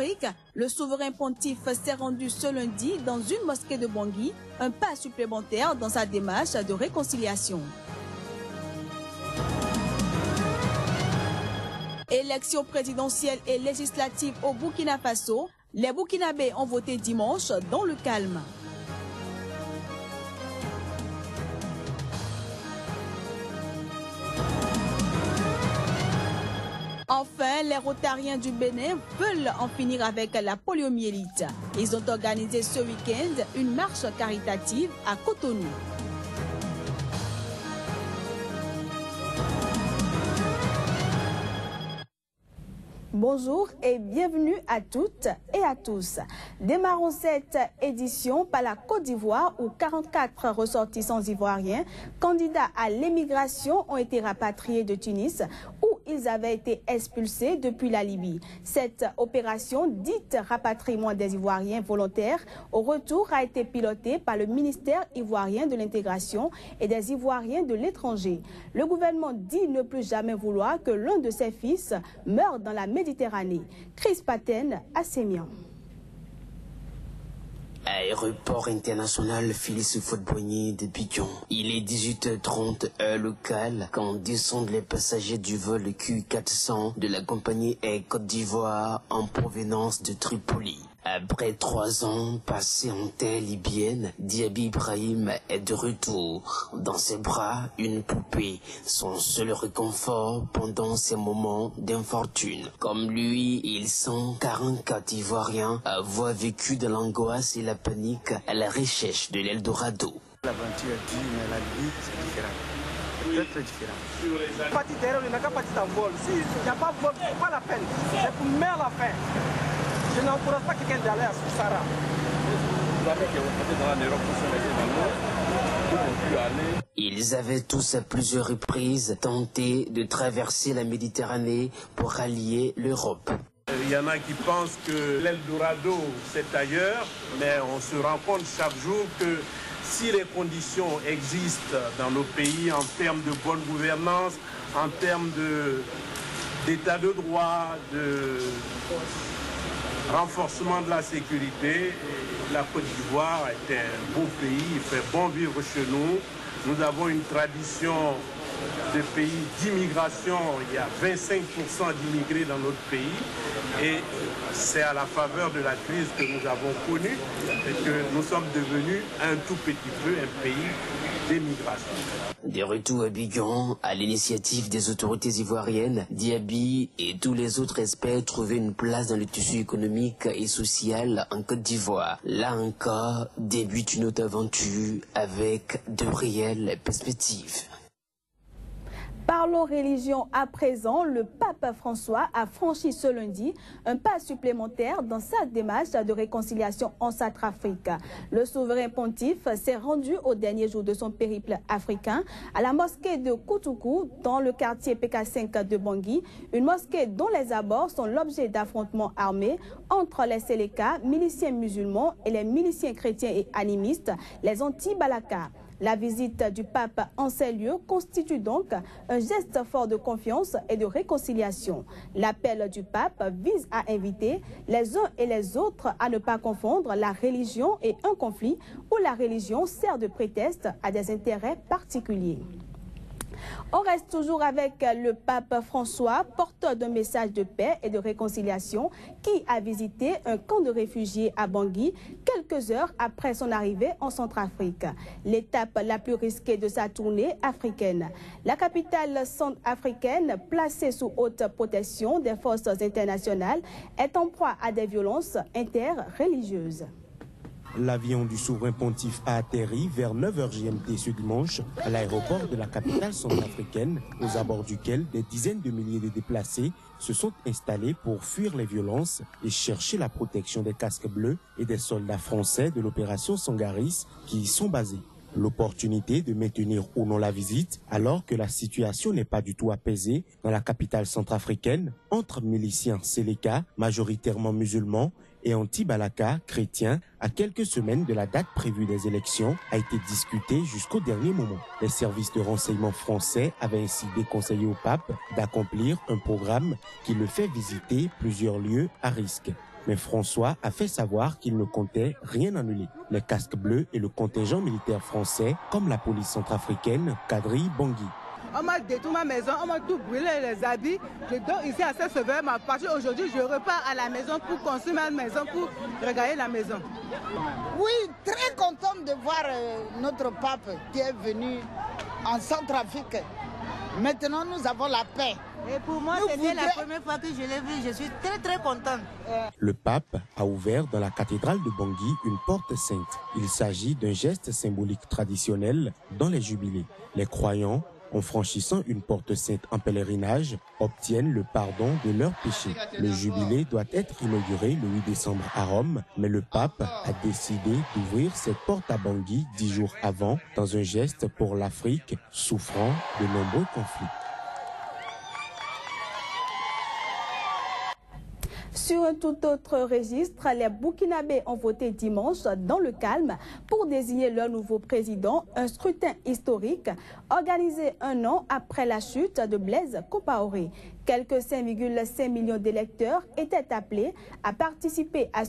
Centrafrique, le souverain pontife s'est rendu ce lundi dans une mosquée de Bangui, un pas supplémentaire dans sa démarche de réconciliation. Élections présidentielles et législatives au Burkina Faso, les Burkinabés ont voté dimanche dans le calme. Enfin, les Rotariens du Bénin veulent en finir avec la poliomyélite. Ils ont organisé ce week-end une marche caritative à Cotonou. Bonjour et bienvenue à toutes et à tous. Démarrons cette édition par la Côte d'Ivoire où 44 ressortissants ivoiriens, candidats à l'émigration, ont été rapatriés de Tunis où ils avaient été expulsés depuis la Libye. Cette opération dite rapatriement des Ivoiriens volontaires au retour a été pilotée par le ministère ivoirien de l'intégration et des Ivoiriens de l'étranger. Le gouvernement dit ne plus jamais vouloir que l'un de ses fils meure dans la Méditerranée. Chris Paten à Sémian. Aéroport international Félix Houphouët-Boigny de Abidjan. Il est 18h30 heure locale quand descendent les passagers du vol Q400 de la compagnie Air Côte d'Ivoire en provenance de Tripoli. Après 3 ans passés en terre libyenne, Diaby Ibrahim est de retour. Dans ses bras, une poupée, son seul réconfort pendant ces moments d'infortune. Comme lui, ils sont 44 Ivoiriens à avoir vécu de l'angoisse et la panique à la recherche de l'Eldorado. L'aventure est dure, mais la vie, c'est différent. Très différent. Parti derrière, il n'a qu'à partir en vol. S'il n'y a pas de vol, c'est pas la peine. C'est pour mettre la fin. Je n'encourage pas quelqu'un d'aller à Sahara. Ils avaient tous à plusieurs reprises tenté de traverser la Méditerranée pour rallier l'Europe. Il y en a qui pensent que l'Eldorado c'est ailleurs, mais on se rend compte chaque jour que si les conditions existent dans nos pays en termes de bonne gouvernance, en termes d'état de droit, de renforcement de la sécurité, la Côte d'Ivoire est un beau pays, il fait bon vivre chez nous. Nous avons une tradition de pays d'immigration, il y a 25% d'immigrés dans notre pays et c'est à la faveur de la crise que nous avons connue et que nous sommes devenus un tout petit peu un pays d'émigration. Des retours à Abidjan, à l'initiative des autorités ivoiriennes, Diaby et tous les autres espèrent trouver une place dans le tissu économique et social en Côte d'Ivoire. Là encore, débute une autre aventure avec de réelles perspectives. Parlons religion à présent. Le pape François a franchi ce lundi un pas supplémentaire dans sa démarche de réconciliation en Centrafrique. Le souverain pontife s'est rendu au dernier jour de son périple africain à la mosquée de Koutoukou dans le quartier PK5 de Bangui, une mosquée dont les abords sont l'objet d'affrontements armés entre les Séléka, miliciens musulmans, et les miliciens chrétiens et animistes, les anti-Balaka. La visite du pape en ces lieux constitue donc un geste fort de confiance et de réconciliation. L'appel du pape vise à inviter les uns et les autres à ne pas confondre la religion et un conflit où la religion sert de prétexte à des intérêts particuliers. On reste toujours avec le pape François, porteur d'un message de paix et de réconciliation, qui a visité un camp de réfugiés à Bangui quelques heures après son arrivée en Centrafrique, l'étape la plus risquée de sa tournée africaine. La capitale centrafricaine, placée sous haute protection des forces internationales, est en proie à des violences interreligieuses. L'avion du souverain pontife a atterri vers 9h GMT ce dimanche à l'aéroport de la capitale centrafricaine, aux abords duquel des dizaines de milliers de déplacés se sont installés pour fuir les violences et chercher la protection des casques bleus et des soldats français de l'opération Sangaris qui y sont basés. L'opportunité de maintenir ou non la visite alors que la situation n'est pas du tout apaisée dans la capitale centrafricaine entre miliciens Séléka, majoritairement musulmans, et anti-Balaka, chrétiens, à quelques semaines de la date prévue des élections, a été discutée jusqu'au dernier moment. Les services de renseignement français avaient ainsi déconseillé au pape d'accomplir un programme qui le fait visiter plusieurs lieux à risque. Mais François a fait savoir qu'il ne comptait rien annuler. Les casques bleus et le contingent militaire français, comme la police centrafricaine, quadrillent Bangui. On m'a détruit ma maison, on m'a tout brûlé, les habits. Je dors ici à cette sauveur. À partir d'aujourd'hui, je repars à la maison pour construire ma maison, pour regarder la maison. Oui, très contente de voir notre pape qui est venu en Centrafrique. Maintenant, nous avons la paix. Et pour moi, c'était la première fois que je l'ai vu. Je suis très contente. Le pape a ouvert dans la cathédrale de Bangui une porte sainte. Il s'agit d'un geste symbolique traditionnel dans les jubilés. Les croyants, en franchissant une porte sainte en pèlerinage, obtiennent le pardon de leurs péchés. Le jubilé doit être inauguré le 8 décembre à Rome, mais le pape a décidé d'ouvrir cette porte à Bangui 10 jours avant, dans un geste pour l'Afrique souffrant de nombreux conflits. Sur un tout autre registre, les Burkinabés ont voté dimanche dans le calme pour désigner leur nouveau président, un scrutin historique organisé un an après la chute de Blaise Compaoré. Quelques 5,5 millions d'électeurs étaient appelés à participer à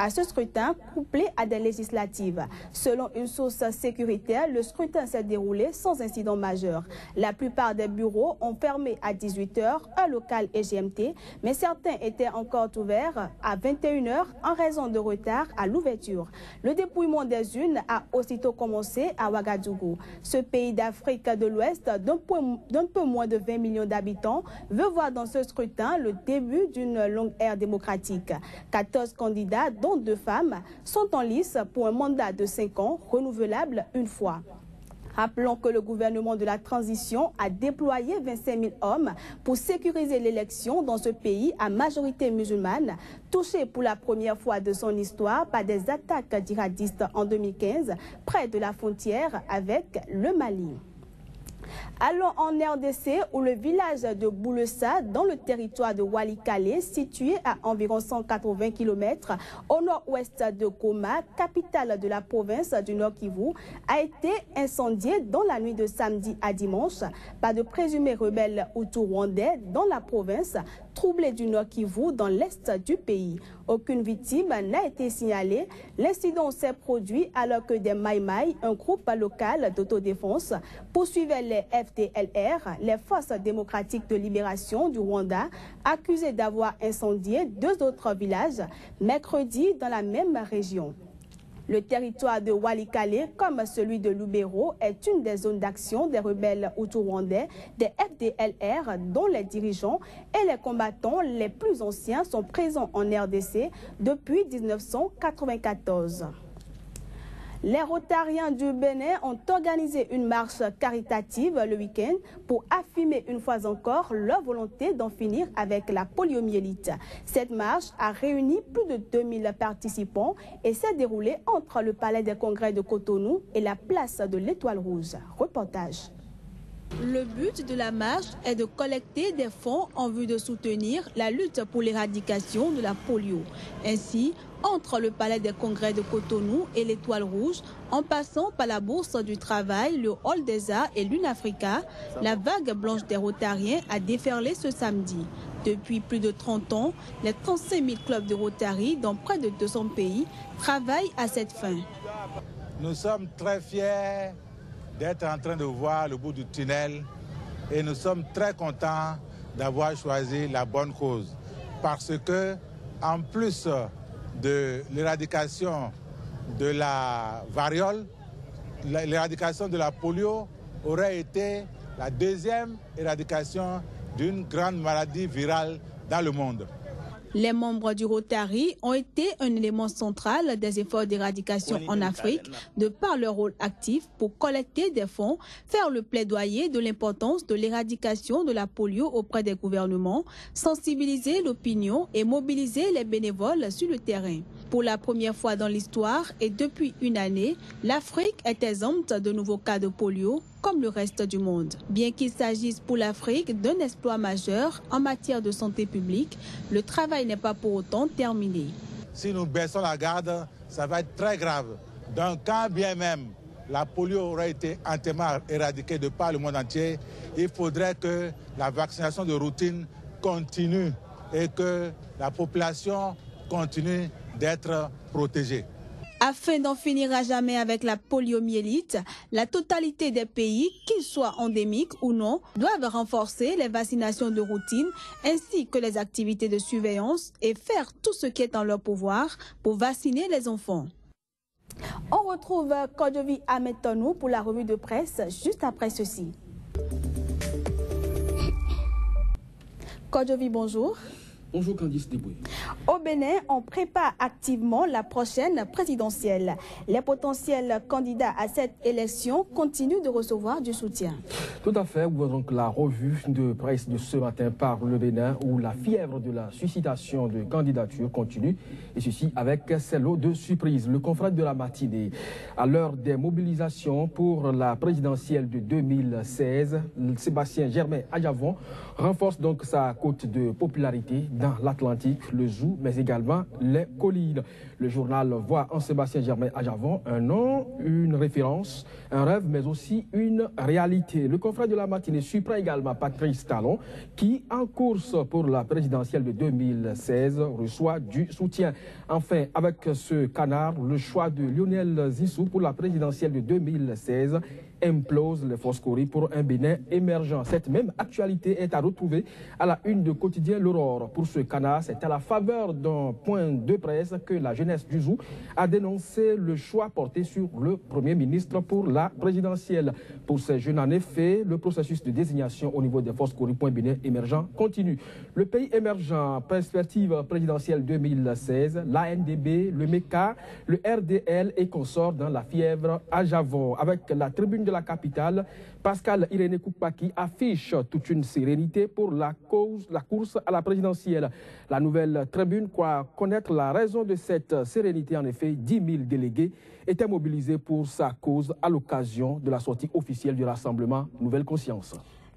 ce scrutin couplé à des législatives. Selon une source sécuritaire, le scrutin s'est déroulé sans incident majeur. La plupart des bureaux ont fermé à 18 h, heure locale et GMT, mais certains étaient encore ouverts à 21 h en raison de retard à l'ouverture. Le dépouillement des urnes a aussitôt commencé à Ouagadougou. Ce pays d'Afrique de l'Ouest d'un peu moins de 20 millions d'habitants veut voir dans ce scrutin le début d'une longue ère démocratique. 14 candidats, dont 2 femmes, sont en lice pour un mandat de 5 ans, renouvelable une fois. Rappelons que le gouvernement de la transition a déployé 25 000 hommes pour sécuriser l'élection dans ce pays à majorité musulmane, touché pour la première fois de son histoire par des attaques djihadistes en 2015, près de la frontière avec le Mali. Allons en RDC où le village de Boulessa, dans le territoire de Walikale, situé à environ 180 km au nord-ouest de Goma, capitale de la province du Nord-Kivu, a été incendié dans la nuit de samedi à dimanche par de présumés rebelles hutus-rwandais dans la province, troublée du Nord-Kivu dans l'est du pays. Aucune victime n'a été signalée. L'incident s'est produit alors que des Maïmaï, un groupe local d'autodéfense, poursuivaient les FDLR, les Forces démocratiques de libération du Rwanda, accusées d'avoir incendié 2 autres villages mercredi dans la même région. Le territoire de Walikale, comme celui de Lubero, est une des zones d'action des rebelles hutus-rwandais, des FDLR, dont les dirigeants et les combattants les plus anciens sont présents en RDC depuis 1994. Les Rotariens du Bénin ont organisé une marche caritative le week-end pour affirmer une fois encore leur volonté d'en finir avec la poliomyélite. Cette marche a réuni plus de 2000 participants et s'est déroulée entre le Palais des Congrès de Cotonou et la place de l'Étoile Rouge. Reportage. Le but de la marche est de collecter des fonds en vue de soutenir la lutte pour l'éradication de la polio. Ainsi, entre le Palais des Congrès de Cotonou et l'Étoile Rouge, en passant par la Bourse du Travail, le Hall des Arts et l'Unafrica, la vague blanche des Rotariens a déferlé ce samedi. Depuis plus de 30 ans, les 35 000 clubs de Rotary dans près de 200 pays travaillent à cette fin. Nous sommes très fiers d'être en train de voir le bout du tunnel et nous sommes très contents d'avoir choisi la bonne cause parce que, en plus de l'éradication de la variole, l'éradication de la polio aurait été la deuxième éradication d'une grande maladie virale dans le monde. Les membres du Rotary ont été un élément central des efforts d'éradication en Afrique, de par leur rôle actif pour collecter des fonds, faire le plaidoyer de l'importance de l'éradication de la polio auprès des gouvernements, sensibiliser l'opinion et mobiliser les bénévoles sur le terrain. Pour la première fois dans l'histoire et depuis une année, l'Afrique est exempte de nouveaux cas de polio, comme le reste du monde. Bien qu'il s'agisse pour l'Afrique d'un exploit majeur en matière de santé publique, le travail n'est pas pour autant terminé. Si nous baissons la garde, ça va être très grave. Donc quand bien même la polio aurait été entièrement éradiquée de par le monde entier, il faudrait que la vaccination de routine continue et que la population continuent d'être protégés. Afin d'en finir à jamais avec la poliomyélite, la totalité des pays, qu'ils soient endémiques ou non, doivent renforcer les vaccinations de routine ainsi que les activités de surveillance et faire tout ce qui est en leur pouvoir pour vacciner les enfants. On retrouve Kodjovi Ametonou pour la revue de presse juste après ceci. Kodjovi, bonjour. Bonjour Candice Deboué. Au Bénin, on prépare activement la prochaine présidentielle. Les potentiels candidats à cette élection continuent de recevoir du soutien. Tout à fait. Donc la revue de presse de ce matin par le Bénin où la fièvre de la suscitation de candidatures continue et ceci avec ses lots de surprises. Le confrère de la matinée, à l'heure des mobilisations pour la présidentielle de 2016, Sébastien Germain Adjavon renforce donc sa cote de popularité dans l'Atlantique, le Zou, mais également les collines. Le journal voit en Sébastien Germain Adjavon un nom, une référence, un rêve, mais aussi une réalité. Le confrère de la matinée surprend également Patrice Talon, qui, en course pour la présidentielle de 2016, reçoit du soutien. Enfin, avec ce canard, le choix de Lionel Zissou pour la présidentielle de 2016 implose les Foscori pour un Bénin émergent. Cette même actualité est à retrouver à la une de quotidien L'Aurore. Pour ce canard, c'est à la faveur d'un point de presse que la jeunesse du Zou a dénoncé le choix porté sur le Premier ministre pour la présidentielle. Pour ces jeunes, en effet, le processus de désignation au niveau des Foscori point Bénin émergent continue. Le pays émergent, perspective présidentielle 2016, l'ANDB, le MECA, le RDL et consorts dans la fièvre à Javon. Avec la tribune de la capitale, Pascal Irénée Koupaki affiche toute une sérénité pour la course à la présidentielle. La nouvelle tribune croit connaître la raison de cette sérénité. En effet, 10 000 délégués étaient mobilisés pour sa cause à l'occasion de la sortie officielle du rassemblement Nouvelle Conscience.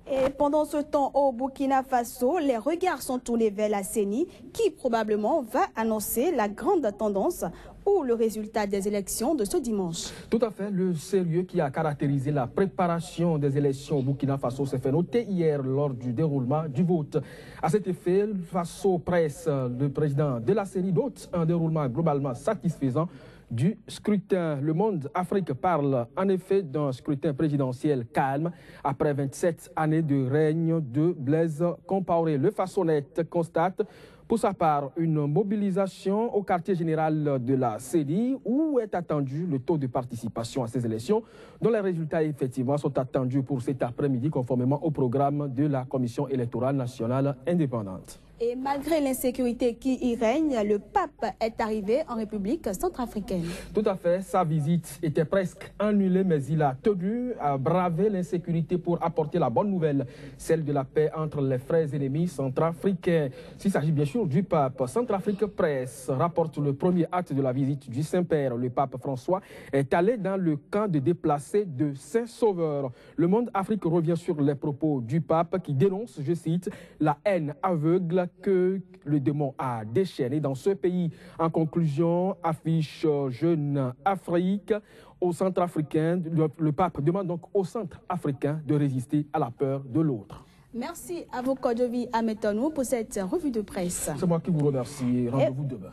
Et pendant ce temps, au Burkina Faso, les regards sont tournés vers la CENI, qui probablement va annoncer la grande tendance ou le résultat des élections de ce dimanche. Tout à fait. Le sérieux qui a caractérisé la préparation des élections au Burkina Faso s'est fait noter hier lors du déroulement du vote. À cet effet, Faso Presse, le président de la CENI, note un déroulement globalement satisfaisant du scrutin. Le Monde Afrique parle en effet d'un scrutin présidentiel calme après 27 années de règne de Blaise Compaoré. Le Fasonet constate pour sa part une mobilisation au quartier général de la CENI où est attendu le taux de participation à ces élections dont les résultats effectivement sont attendus pour cet après-midi conformément au programme de la Commission électorale nationale indépendante. Et malgré l'insécurité qui y règne, le pape est arrivé en République centrafricaine. Tout à fait. Sa visite était presque annulée, mais il a tenu à braver l'insécurité pour apporter la bonne nouvelle, celle de la paix entre les frères ennemis centrafricains. S'il s'agit bien sûr du pape, Centrafrique Presse rapporte le premier acte de la visite du Saint-Père. Le pape François est allé dans le camp de déplacés de Saint-Sauveur. Le Monde Afrique revient sur les propos du pape qui dénonce, je cite, la haine aveugle que le démon a déchaîné dans ce pays. En conclusion, affiche Jeune Afrique au Centrafricain. Le pape demande donc au Centrafricain de résister à la peur de l'autre. Merci à vous, Kodjovi Ametonou, pour cette revue de presse. C'est moi qui vous remercie. Rendez-vous demain.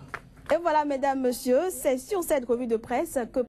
Et voilà, mesdames, messieurs, c'est sur cette revue de presse que